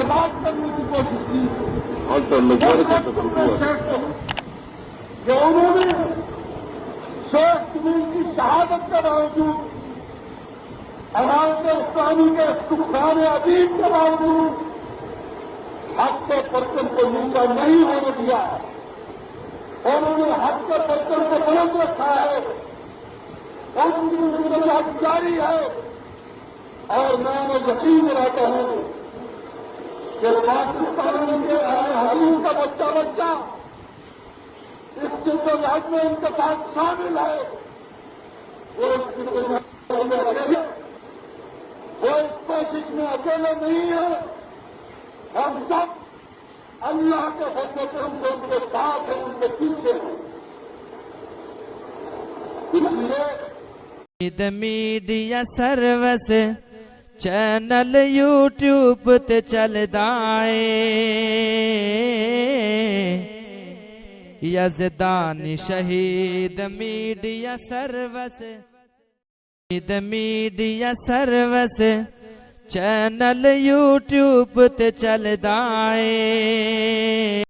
बर्बाद करने की कोशिश की। कि उन्होंने शेख तमीम की शहादत के बावजूद, अदालत इस्लामी के तुफान अजीब के बावजूद हक के परचम को नीचा नहीं होने दिया। उन्होंने हक के परचम को बुलंद रखा है, उनकी जिम्मेदारी जारी है। और मैं यकीन दिलाता हूं कि पाकिस्तान के हरीम का बच्चा इस जिम्मेदारी में इनके साथ शामिल है। वो इस कोशिश में अकेले नहीं है। हम सब अल्लाह के फजल करम से उनके साथ हैं, उनके पीछे हैं। इसलिए मीडिया सर्विस चैनल यूट्यूब ते चलदा है। यज़दानी शहीद मीडिया सर्विस चैनल यूट्यूब ते चलदा है।